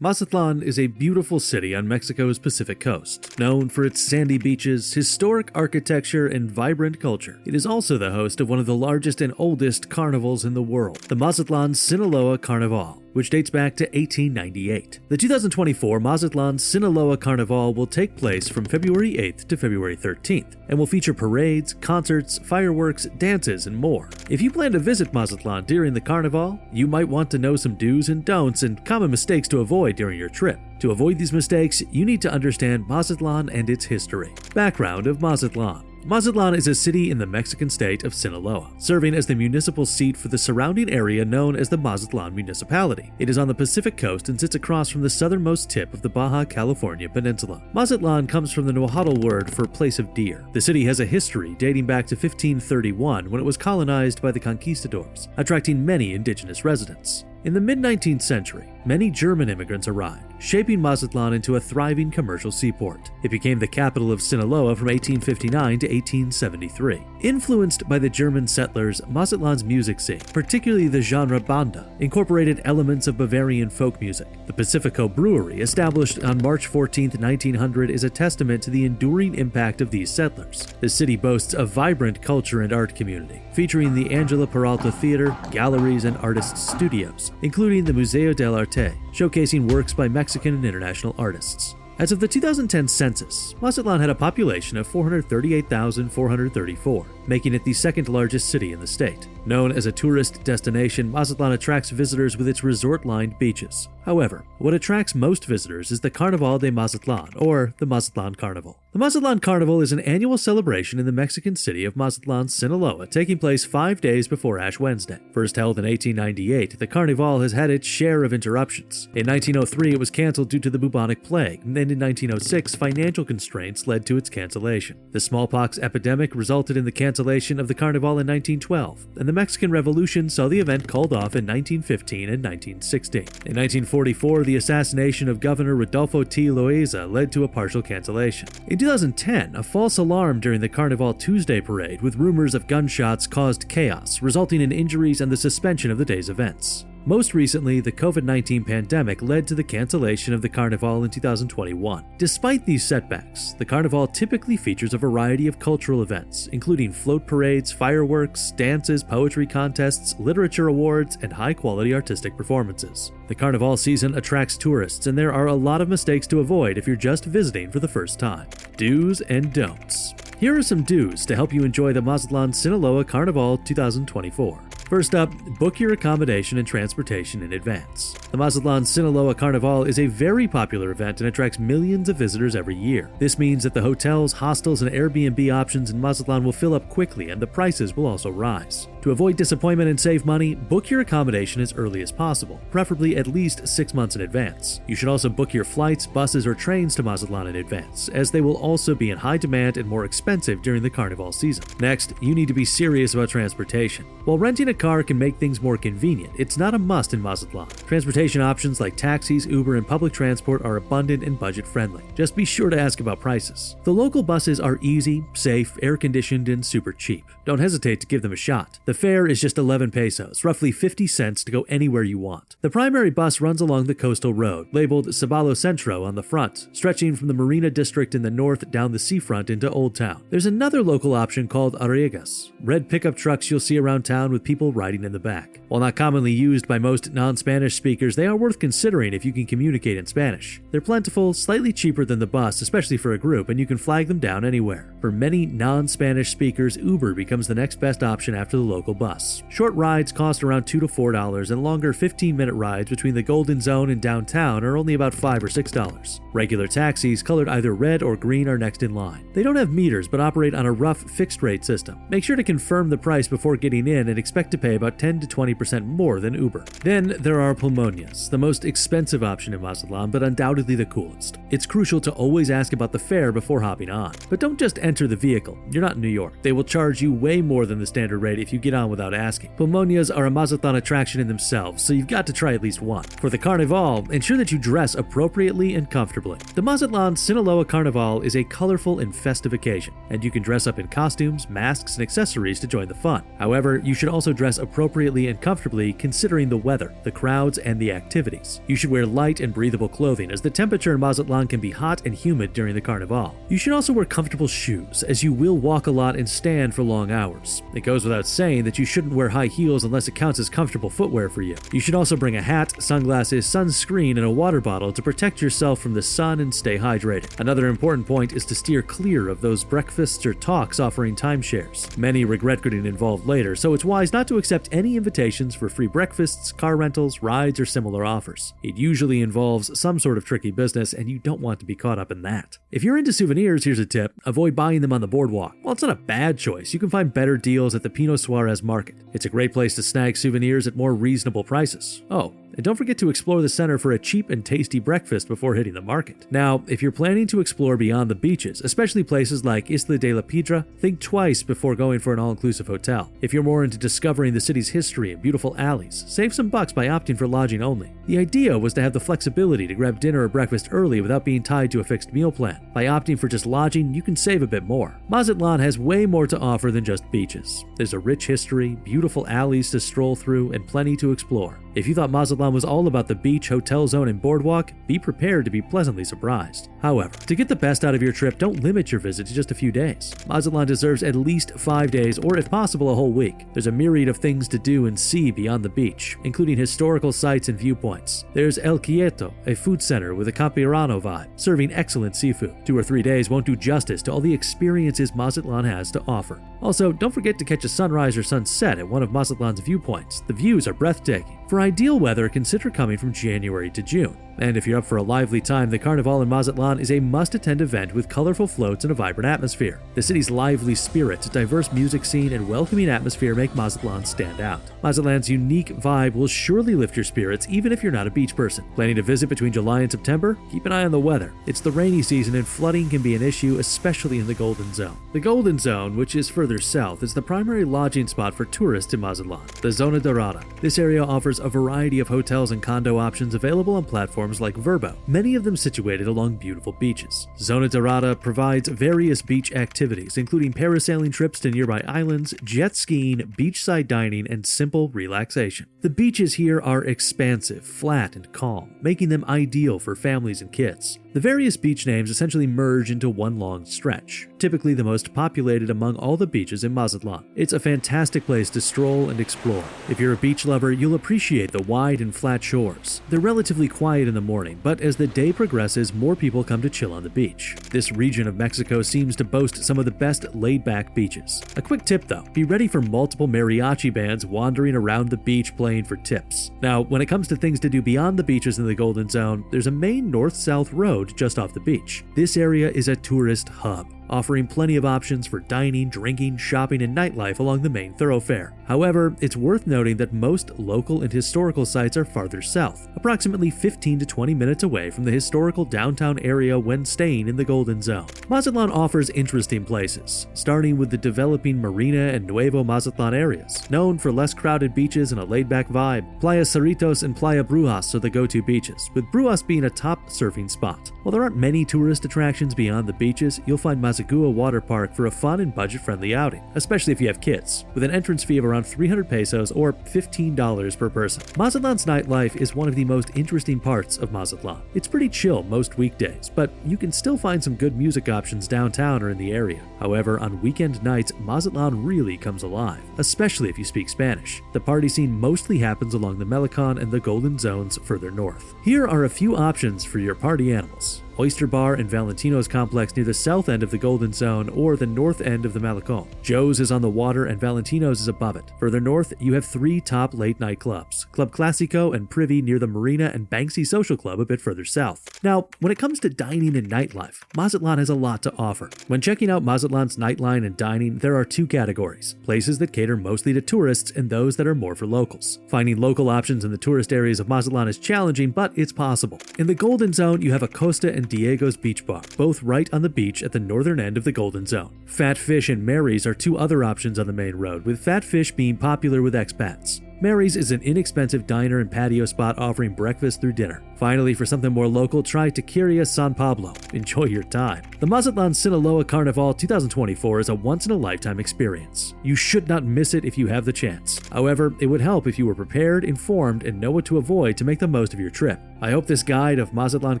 Mazatlan is a beautiful city on Mexico's Pacific coast. Known for its sandy beaches, historic architecture, and vibrant culture, it is also the host of one of the largest and oldest carnivals in the world, the Mazatlan Sinaloa Carnaval, which dates back to 1898. The 2024 Mazatlan Sinaloa Carnaval will take place from February 8th to February 13th, and will feature parades, concerts, fireworks, dances, and more. If you plan to visit Mazatlan during the Carnival, you might want to know some do's and don'ts and common mistakes to avoid during your trip. To avoid these mistakes, you need to understand Mazatlan and its history. Background of Mazatlan. Mazatlan is a city in the Mexican state of Sinaloa, serving as the municipal seat for the surrounding area known as the Mazatlan Municipality. It is on the Pacific coast and sits across from the southernmost tip of the Baja California Peninsula. Mazatlan comes from the Nahuatl word for place of deer. The city has a history dating back to 1531 when it was colonized by the conquistadors, attracting many indigenous residents. In the mid-19th century, many German immigrants arrived, shaping Mazatlan into a thriving commercial seaport. It became the capital of Sinaloa from 1859 to 1873. Influenced by the German settlers, Mazatlan's music scene, particularly the genre banda, incorporated elements of Bavarian folk music. The Pacifico Brewery, established on March 14, 1900, is a testament to the enduring impact of these settlers. The city boasts a vibrant culture and art community, featuring the Angela Peralta Theater, galleries, and artists' studios, including the Museo del Arte, showcasing works by Mexican and international artists. As of the 2010 census, Mazatlan had a population of 438,434, making it the second largest city in the state. Known as a tourist destination, Mazatlan attracts visitors with its resort-lined beaches. However, what attracts most visitors is the Carnaval de Mazatlan, or the Mazatlan Carnival. The Mazatlan Carnival is an annual celebration in the Mexican city of Mazatlan, Sinaloa, taking place 5 days before Ash Wednesday. First held in 1898, the Carnival has had its share of interruptions. In 1903, it was canceled due to the bubonic plague, and in 1906, financial constraints led to its cancellation. The smallpox epidemic resulted in the cancellation of the Carnival in 1912, and the Mexican Revolution saw the event called off in 1915 and 1916. In 1944, the assassination of Governor Rodolfo T. Loaiza led to a partial cancellation. In 2010, a false alarm during the Carnival Tuesday parade with rumors of gunshots caused chaos, resulting in injuries and the suspension of the day's events. Most recently, the COVID-19 pandemic led to the cancellation of the Carnival in 2021. Despite these setbacks, the Carnival typically features a variety of cultural events, including float parades, fireworks, dances, poetry contests, literature awards, and high-quality artistic performances. The Carnival season attracts tourists, and there are a lot of mistakes to avoid if you're just visiting for the first time. Do's and don'ts. Here are some do's to help you enjoy the Mazatlan Sinaloa Carnival 2024. First up, book your accommodation and transportation in advance. The Mazatlan Sinaloa Carnival is a very popular event and attracts millions of visitors every year. This means that the hotels, hostels, and Airbnb options in Mazatlan will fill up quickly and the prices will also rise. To avoid disappointment and save money, book your accommodation as early as possible, preferably at least 6 months in advance. You should also book your flights, buses, or trains to Mazatlan in advance, as they will also be in high demand and more expensive during the Carnival season. Next, you need to be serious about transportation. While renting a car can make things more convenient, it's not a must in Mazatlan. Transportation options like taxis, Uber, and public transport are abundant and budget-friendly. Just be sure to ask about prices. The local buses are easy, safe, air-conditioned, and super cheap. Don't hesitate to give them a shot. The fare is just 11 pesos, roughly 50 cents to go anywhere you want. The primary bus runs along the coastal road, labeled Sabalo Centro on the front, stretching from the Marina District in the north down the seafront into Old Town. There's another local option called Arriegas, red pickup trucks you'll see around town with people riding in the back. While not commonly used by most non-Spanish speakers, they are worth considering if you can communicate in Spanish. They're plentiful, slightly cheaper than the bus, especially for a group, and you can flag them down anywhere. For many non-Spanish speakers, Uber becomes the next best option after the local bus. Short rides cost around $2 to $4, and longer 15-minute rides between the Golden Zone and downtown are only about $5 or $6. Regular taxis, colored either red or green, are next in line. They don't have meters but operate on a rough fixed-rate system. Make sure to confirm the price before getting in and expect to pay about 10 to 20% more than Uber. Then there are Pulmonias, the most expensive option in Mazatlan, but undoubtedly the coolest. It's crucial to always ask about the fare before hopping on. But don't just enter the vehicle. You're not in New York. They will charge you way more than the standard rate if you get it on without asking. Pulmonias are a Mazatlan attraction in themselves, so you've got to try at least one. For the Carnival, ensure that you dress appropriately and comfortably. The Mazatlan Sinaloa Carnival is a colorful and festive occasion, and you can dress up in costumes, masks, and accessories to join the fun. However, you should also dress appropriately and comfortably considering the weather, the crowds, and the activities. You should wear light and breathable clothing, as the temperature in Mazatlan can be hot and humid during the Carnival. You should also wear comfortable shoes, as you will walk a lot and stand for long hours. It goes without saying that you shouldn't wear high heels unless it counts as comfortable footwear for you. You should also bring a hat, sunglasses, sunscreen, and a water bottle to protect yourself from the sun and stay hydrated. Another important point is to steer clear of those breakfasts or talks offering timeshares. Many regret getting involved later, so it's wise not to accept any invitations for free breakfasts, car rentals, rides, or similar offers. It usually involves some sort of tricky business, and you don't want to be caught up in that. If you're into souvenirs, here's a tip: avoid buying them on the boardwalk. While it's not a bad choice, you can find better deals at the Pino Suarez Market. It's a great place to snag souvenirs at more reasonable prices. Oh, and don't forget to explore the center for a cheap and tasty breakfast before hitting the market. Now, if you're planning to explore beyond the beaches, especially places like Isla de la Piedra, think twice before going for an all-inclusive hotel. If you're more into discovering the city's history and beautiful alleys, save some bucks by opting for lodging only. The idea was to have the flexibility to grab dinner or breakfast early without being tied to a fixed meal plan. By opting for just lodging, you can save a bit more. Mazatlan has way more to offer than just beaches. There's a rich history, beautiful alleys to stroll through, and plenty to explore. If you thought Mazatlan was all about the beach, hotel zone, and boardwalk, be prepared to be pleasantly surprised. However, to get the best out of your trip, don't limit your visit to just a few days. Mazatlan deserves at least 5 days, or if possible, a whole week. There's a myriad of things to do and see beyond the beach, including historical sites and viewpoints. There's El Quieto, a food center with a Campirano vibe, serving excellent seafood. 2 or 3 days won't do justice to all the experiences Mazatlan has to offer. Also, don't forget to catch a sunrise or sunset at one of Mazatlan's viewpoints. The views are breathtaking. For ideal weather, consider coming from January to June. And if you're up for a lively time, the Carnival in Mazatlan is a must-attend event with colorful floats and a vibrant atmosphere. The city's lively spirit, diverse music scene, and welcoming atmosphere make Mazatlan stand out. Mazatlan's unique vibe will surely lift your spirits even if you're not a beach person. Planning to visit between July and September? Keep an eye on the weather. It's the rainy season and flooding can be an issue, especially in the Golden Zone. The Golden Zone, which is further south, is the primary lodging spot for tourists in Mazatlan, the Zona Dorada. This area offers a variety of hotels and condo options available on platforms like Verbo, many of them situated along beautiful beaches. Zona Dorada provides various beach activities, including parasailing trips to nearby islands, jet skiing, beachside dining, and simple relaxation. The beaches here are expansive, flat, and calm, making them ideal for families and kids. The various beach names essentially merge into one long stretch, typically the most populated among all the beaches in Mazatlan. It's a fantastic place to stroll and explore. If you're a beach lover, you'll appreciate the wide and flat shores. They're relatively quiet in the morning, but as the day progresses, more people come to chill on the beach. This region of Mexico seems to boast some of the best laid-back beaches. A quick tip though, be ready for multiple mariachi bands wandering around the beach playing for tips. Now, when it comes to things to do beyond the beaches in the Golden Zone, there's a main north-south road just off the beach. This area is a tourist hub, offering plenty of options for dining, drinking, shopping, and nightlife along the main thoroughfare. However, it's worth noting that most local and historical sites are farther south, approximately 15 to 20 minutes away from the historical downtown area when staying in the Golden Zone. Mazatlan offers interesting places, starting with the developing Marina and Nuevo Mazatlan areas, known for less crowded beaches and a laid-back vibe. Playa Cerritos and Playa Brujas are the go-to beaches, with Brujas being a top surfing spot. While there aren't many tourist attractions beyond the beaches, you'll find Mazagua Water Park for a fun and budget-friendly outing, especially if you have kids, with an entrance fee of around 300 pesos or $15 per person. Mazatlan's nightlife is one of the most interesting parts of Mazatlan. It's pretty chill most weekdays, but you can still find some good music options downtown or in the area. However, on weekend nights, Mazatlan really comes alive, especially if you speak Spanish. The party scene mostly happens along the Melicon and the Golden Zones further north. Here are a few options for your party animals: Oyster Bar and Valentino's complex near the south end of the Golden Zone or the north end of the Malecon. Joe's is on the water and Valentino's is above it. Further north, you have 3 top late-night clubs: Club Classico and Privy near the Marina, and Banksy Social Club a bit further south. Now, when it comes to dining and nightlife, Mazatlan has a lot to offer. When checking out Mazatlan's nightline and dining, there are 2 categories: places that cater mostly to tourists and those that are more for locals. Finding local options in the tourist areas of Mazatlan is challenging, but it's possible. In the Golden Zone, you have a Costa and and Diego's Beach Bar, both right on the beach at the northern end of the Golden Zone. Fat Fish and Mary's are two other options on the main road, with Fat Fish being popular with expats. Mary's is an inexpensive diner and patio spot offering breakfast through dinner. Finally, for something more local, try Taqueria San Pablo. Enjoy your time. The Mazatlan Sinaloa Carnival 2024 is a once-in-a-lifetime experience. You should not miss it if you have the chance. However, it would help if you were prepared, informed, and know what to avoid to make the most of your trip. I hope this guide of Mazatlan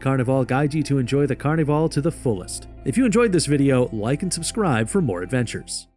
Carnaval guides you to enjoy the Carnival to the fullest. If you enjoyed this video, like and subscribe for more adventures.